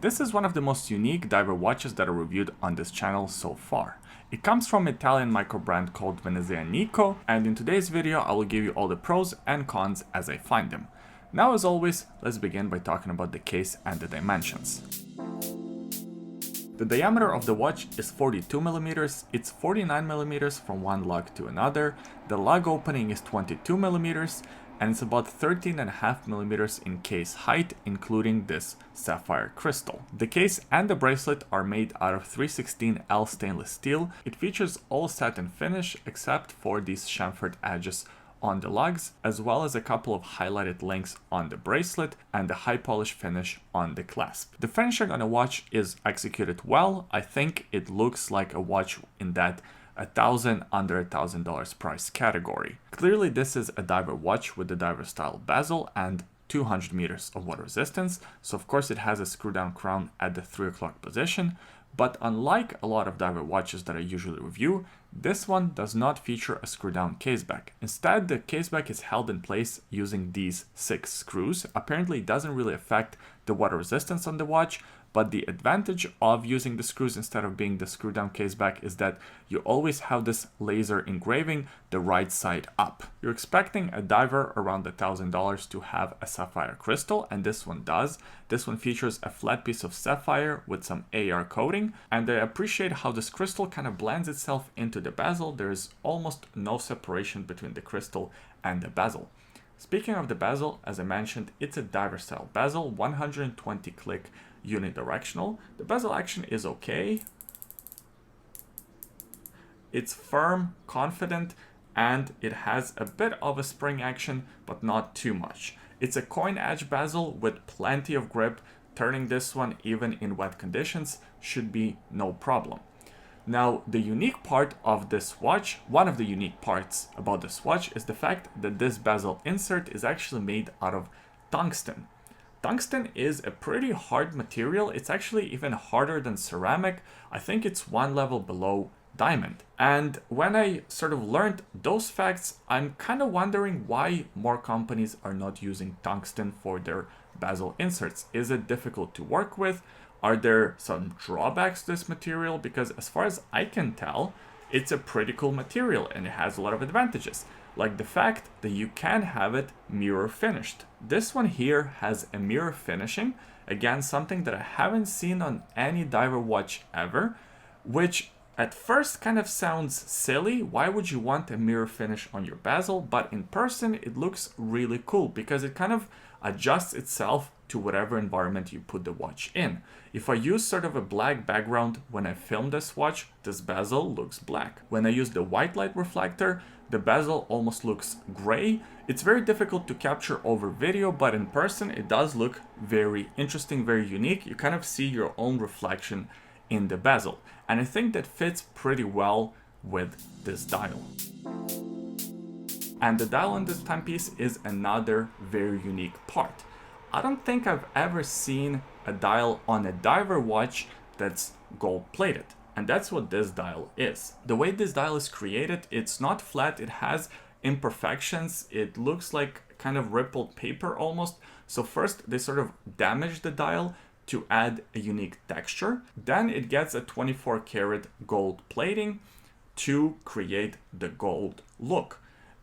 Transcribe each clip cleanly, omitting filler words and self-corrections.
This is one of the most unique diver watches that are reviewed on this channel so far. It comes from an Italian micro brand called Venezia Nico, and in today's video I will give you all the pros and cons as I find them. Now, as always, let's begin by talking about the case and the dimensions. The diameter of the watch is 42mm, it's 49mm from one lug to another, the lug opening is 22mm, and it's about 13.5mm in case height, including this sapphire crystal. The case and the bracelet are made out of 316L stainless steel. It features all satin finish except for these chamfered edges on the lugs, as well as a couple of highlighted links on the bracelet and the high polish finish on the clasp. The finishing on the watch is executed well. I think it looks like a watch in that under $1,000 price category. Clearly this is a diver watch with the diver style bezel and 200 meters of water resistance, so of course it has a screw down crown at the 3 o'clock position, but unlike a lot of diver watches that I usually review, this one does not feature a screw down caseback. Instead, the caseback is held in place using these 6 screws. Apparently it doesn't really affect the water resistance on the watch, but the advantage of using the screws instead of being the screw down caseback is that you always have this laser engraving the right side up. You're expecting a diver around $1,000 to have a sapphire crystal, and this one does. This one features a flat piece of sapphire with some AR coating, and I appreciate how this crystal kind of blends itself into the bezel. There is almost no separation between the crystal and the bezel. Speaking of the bezel, as I mentioned, it's a diver style bezel, 120 click unidirectional. The bezel action is okay. It's firm, confident, and it has a bit of a spring action, but not too much. It's a coin edge bezel with plenty of grip. Turning this one even in wet conditions should be no problem. Now, the unique part of this watch, one of the unique parts about this watch, is the fact that this bezel insert is actually made out of tungsten. Tungsten is a pretty hard material. It's actually even harder than ceramic. I think it's one level below diamond. And when I sort of learned those facts, I'm kind of wondering why more companies are not using tungsten for their bezel inserts. Is it difficult to work with? Are there some drawbacks to this material? Because as far as I can tell, it's a pretty cool material and it has a lot of advantages, like the fact that you can have it mirror finished. This one here has a mirror finishing, again something that I haven't seen on any diver watch ever, which at first kind of sounds silly. Why would you want a mirror finish on your bezel? But in person it looks really cool because it kind of adjusts itself to whatever environment you put the watch in. If I use sort of a black background when I film this watch, this bezel looks black. When I use the white light reflector, the bezel almost looks gray. It's very difficult to capture over video, but in person it does look very interesting, very unique. You kind of see your own reflection in the bezel, and I think that fits pretty well with this dial. And the dial on this timepiece is another very unique part. I don't think I've ever seen a dial on a diver watch that's gold plated, and that's what this dial is. The way this dial is created, it's not flat, it has imperfections. It looks like kind of rippled paper almost. So first they sort of damage the dial to add a unique texture. Then it gets a 24 karat gold plating to create the gold look.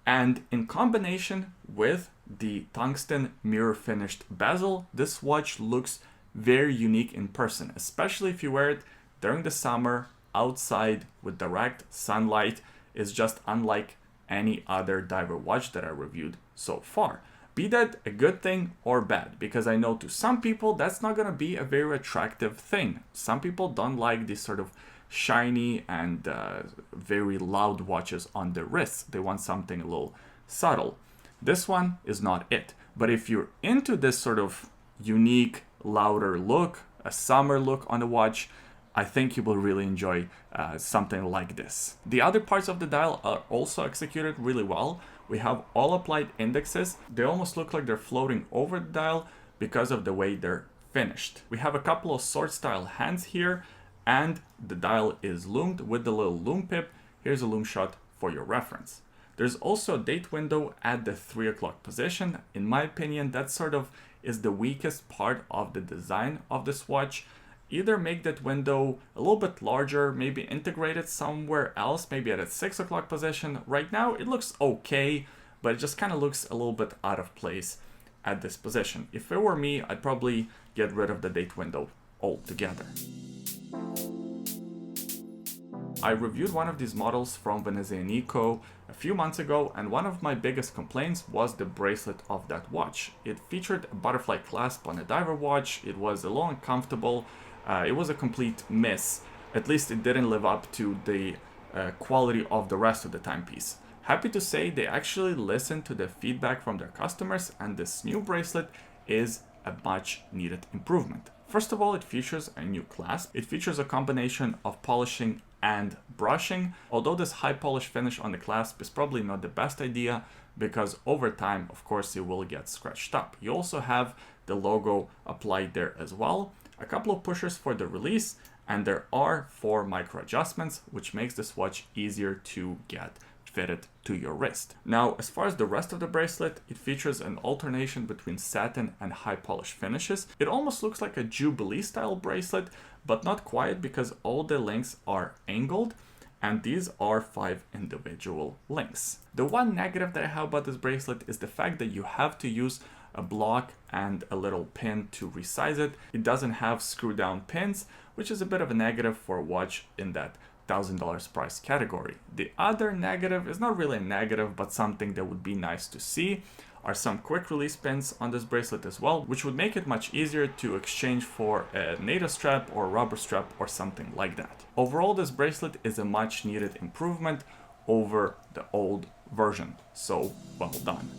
And in combination with the tungsten mirror finished bezel, this watch looks very unique in person, especially if you wear it during the summer outside with direct sunlight. Is just unlike any other diver watch that I reviewed so far. Be that a good thing or bad, because I know to some people that's not gonna be a very attractive thing. Some people don't like this sort of shiny and very loud watches on their wrists. They want something a little subtle. This one is not it. But if you're into this sort of unique, louder look, a summer look on the watch, I think you will really enjoy something like this. The other parts of the dial are also executed really well. We have all applied indexes. They almost look like they're floating over the dial because of the way they're finished. We have a couple of sword style hands here, and the dial is loomed with the little loom pip. Here's a loom shot for your reference. There's also a date window at the 3 o'clock position. In my opinion, that's sort of is the weakest part of the design of this watch. Either make that window a little bit larger, maybe integrate it somewhere else, maybe at a 6 o'clock position. Right now it looks okay, but it just kind of looks a little bit out of place at this position. If it were me, I'd probably get rid of the date window altogether. I reviewed one of these models from Venezia Nico a few months ago, and one of my biggest complaints was the bracelet of that watch. It featured a butterfly clasp on a diver watch, it was a little uncomfortable, it was a complete miss. At least it didn't live up to the quality of the rest of the timepiece. Happy to say they actually listened to the feedback from their customers, and this new bracelet is a much needed improvement. First of all, it features a new clasp. It features a combination of polishing and brushing, although this high polish finish on the clasp is probably not the best idea because over time, of course, it will get scratched up. You also have the logo applied there as well, a couple of pushers for the release, and there are 4 micro adjustments, which makes this watch easier to get fitted to your wrist. Now, as far as the rest of the bracelet, it features an alternation between satin and high polish finishes. It almost looks like a Jubilee style bracelet, but not quite because all the links are angled, and these are 5 individual links. The one negative that I have about this bracelet is the fact that you have to use a block and a little pin to resize it. It doesn't have screw down pins, which is a bit of a negative for a watch in that $1,000 price category. The other negative is not really a negative, but something that would be nice to see, are some quick release pins on this bracelet as well, which would make it much easier to exchange for a NATO strap or rubber strap or something like that. Overall, this bracelet is a much needed improvement over the old version, so well done.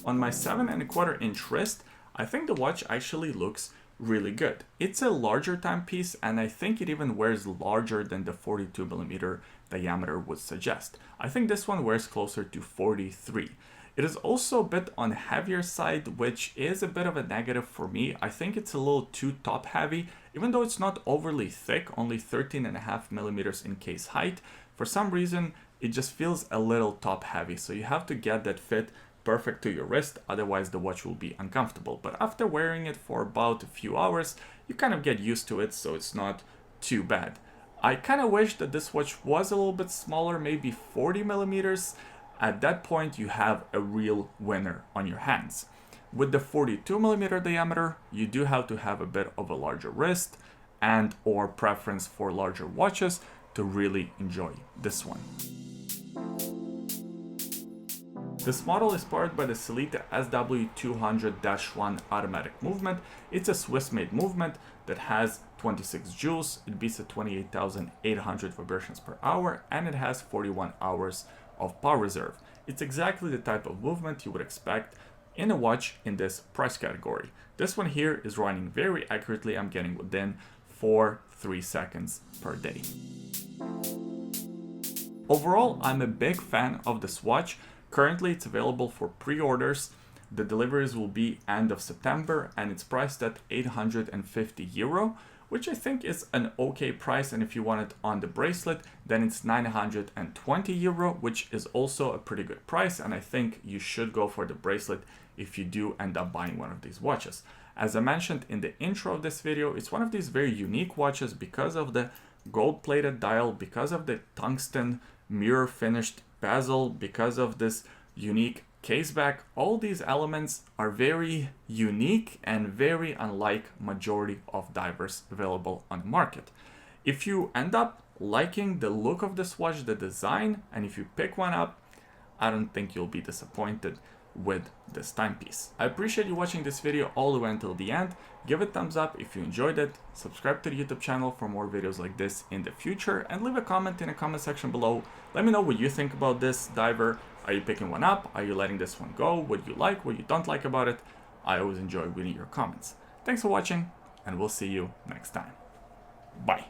On my 7¼ inch wrist, I think the watch actually looks really good. It's a larger timepiece, and I think it even wears larger than the 42mm diameter would suggest. I think this one wears closer to 43. It is also a bit on the heavier side, which is a bit of a negative for me. I think it's a little too top heavy, even though it's not overly thick, only 13.5mm in case height. For some reason, it just feels a little top heavy, so you have to get that fit perfect to your wrist, otherwise the watch will be uncomfortable. But after wearing it for about a few hours, you kind of get used to it, so it's not too bad. I kind of wish that this watch was a little bit smaller, maybe 40mm. At that point, you have a real winner on your hands. With the 42mm diameter, you do have to have a bit of a larger wrist and or preference for larger watches to really enjoy this one. This model is powered by the Sellita SW200-1 automatic movement. It's a Swiss-made movement that has 26 joules, it beats at 28,800 vibrations per hour, and it has 41 hours of power reserve. It's exactly the type of movement you would expect in a watch in this price category. This one here is running very accurately. I'm getting within 3 seconds per day. Overall, I'm a big fan of this watch. Currently, it's available for pre-orders. The deliveries will be end of September, and it's priced at €850, which I think is an okay price. And if you want it on the bracelet, then it's €920, which is also a pretty good price. And I think you should go for the bracelet if you do end up buying one of these watches. As I mentioned in the intro of this video, it's one of these very unique watches because of the gold-plated dial, because of the tungsten mirror finished bezel, because of this unique case back. All these elements are very unique and very unlike majority of divers available on the market. If you end up liking the look of this watch, the design, and if you pick one up, I don't think you'll be disappointed with this timepiece. I appreciate you watching this video all the way until the end. Give it a thumbs up if you enjoyed it, subscribe to the YouTube channel for more videos like this in the future, and leave a comment in the comment section below. Let me know what you think about this diver. Are you picking one up? Are you letting this one go? What you like, what you don't like about it? I always enjoy reading your comments. Thanks for watching, and we'll see you next time. Bye.